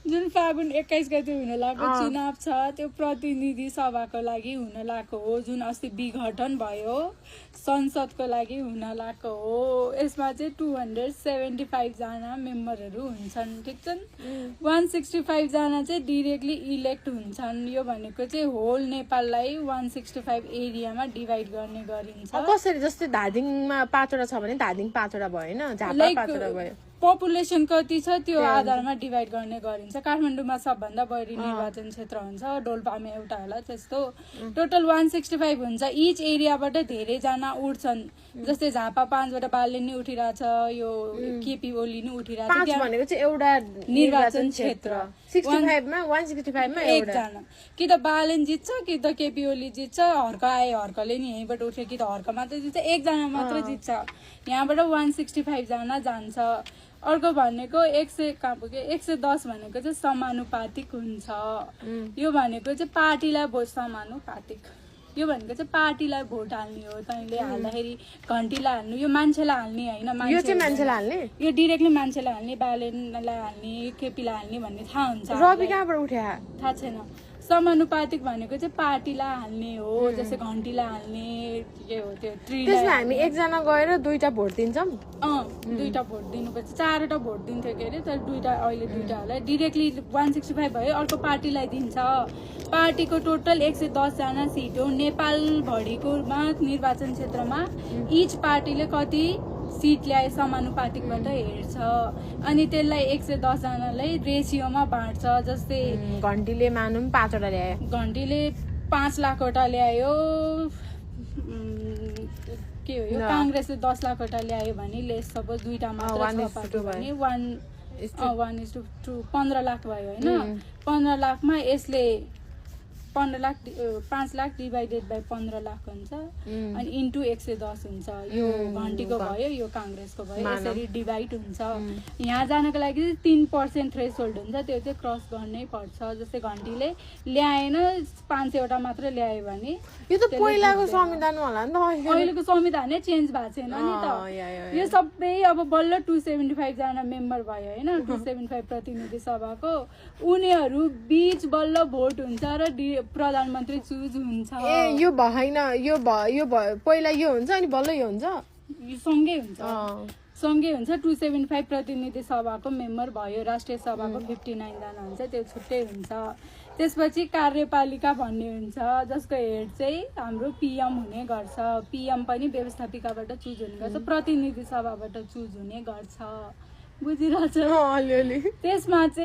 जुन फागुन 21 गते हुन लागेको चुनाव छ त्यो प्रतिनिधि सभाको लागि हुन लागेको हो, जुन अस्ति विघटन भयो संसदको लागि हुन लागेको हो। यसमा चाहिँ 275 जना मेम्बरहरू हुन्छन्, ठिक छन्। 165 जना चाहिँ डाइरेक्टली इलेक्ट हुन्छन्। यो भनेको चाहिँ होल नेपाललाई 165 एरियामा डिभाइड गर्ने गरिन्छ। कसरी जस्तै धादिङमा 5 वटा छ भने धादिङ 5 वटा भयो हैन, झापा 5 वटा भयो। पपुलेसन कति छ त्यो आधारमा डिभाइड गर्ने गरिन्छ। काठमाडौँमा सबभन्दा बढी निर्वाचन क्षेत्र हुन्छ, डोल्पामा एउटा होला त्यस्तो। टोटल 165 हुन्छ। इच एरियाबाट धेरै जना उठ्छन्। जस्तै झापा 5 वटा बालले नि उठिरहेछ, यो केपी ओली नि उठिरहेछ। 5 भनेको चाहिँ एउटा निर्वाचन क्षेत्र। 65 मा 165 मा एक जना कि त बालेन जित्छ कि त केपी ओली जित्छ। हर्क आए हर्कले नि यहीँबाट उठ्यो कि त हर्क मात्र जित्छ, एक जना मात्र जित्छ। यहाँबाट 165 जना जान्छ। अर्को भनेको 110 भनेको चाहिँ समानुपातिक हुन्छ। यो भनेको चाहिँ पार्टीलाई भोट समानुपातिक, यो भनेको चाहिँ पार्टीलाई भोट हाल्ने हो। तैँले हाल्दाखेरि घन्टीलाई हाल्नु, यो मान्छेलाई हाल्ने होइन। यो चाहिँ मान्छेलाई हाल्ने, यो डाइरेक्टली मान्छेलाई हाल्ने, बालेनलाई हाल्ने, केपीलाई हाल्ने भन्ने थाहा हुन्छ। रवि कहाँबाट उठ्या थाहा छैन। समानुपातिक भनेको चाहिँ पार्टीलाई हाल्ने हो, जस्तै घन्टीलाई हाल्ने के हो त्यो ट्री। त्यसमा हामी एकजना गएर 2टा भोट दिन्छौँ। 2टा भोट दिनुपर्छ। 4वटा भोट दिन्थ्यो के अरे, तर 2टा अहिले 2टा होला। डिरेक्टली 165 भयो, अर्को पार्टीलाई दिन्छ। पार्टीको टोटल 110 जना सिट हो नेपालभरिकोमा। निर्वाचन क्षेत्रमा इच पार्टीले कति सिट ल्याए समानुपातिकबाट हेर्छ, अनि त्यसलाई 110 जनालाई रेसियोमा बाँड्छ। जस्तै घन्टीले मानौँ 5 वटा ल्यायो, घन्टीले 5 लाखवटा ल्यायो, के हो यो काङ्ग्रेसले 10 लाखवटा ल्यायो भने लेस सपोज 2टा मात्र छ भने 1:2 15 लाख भयो होइन। 15 लाखमा यसले 15 लाख 5 लाख डिभाइडेड बाई 15 लाख हुन्छ, अनि इन्टु 110 हुन्छ। यो घन्टीको भयो, यो काङ्ग्रेसको भयो, यसरी डिभाइड हुन्छ। यहाँ जानको लागि 3% थ्रेसहोल्ड हुन्छ, त्यो चाहिँ क्रस गर्नै पर्छ। जस्तै घन्टीले ल्याएन 500 वटा मात्र ल्यायो भने, यो त पहिलाको संविधानमा होला नि त, अहिलेको संविधानै चेन्ज भएको छैन नि त। यो सबै अब बल्ल 275 जना मेम्बर भयो होइन, 275 प्रतिनिधि सभाको। उनीहरू बीच बल्ल भोट हुन्छ र प्रधानमन्त्री चुज हुन्छ। ए यो भएन, यो पहिला यो हुन्छ अनि बल्ल यो हुन्छ, यो सँगै हुन्छ, सँगै हुन्छ। 275 प्रतिनिधि सभाको मेम्बर भयो। राष्ट्रिय सभाको 59 जना हुन्छ, त्यो छुट्टै हुन्छ। त्यसपछि कार्यपालिका भन्ने हुन्छ, जसको हेड चाहिँ हाम्रो पिएम हुने गर्छ। पिएम पनि व्यवस्थापिकाबाट चुज हुने गर्छ, प्रतिनिधि सभाबाट चुज हुने गर्छ। बुझिरहेछ? अलिअलि। त्यसमा चाहिँ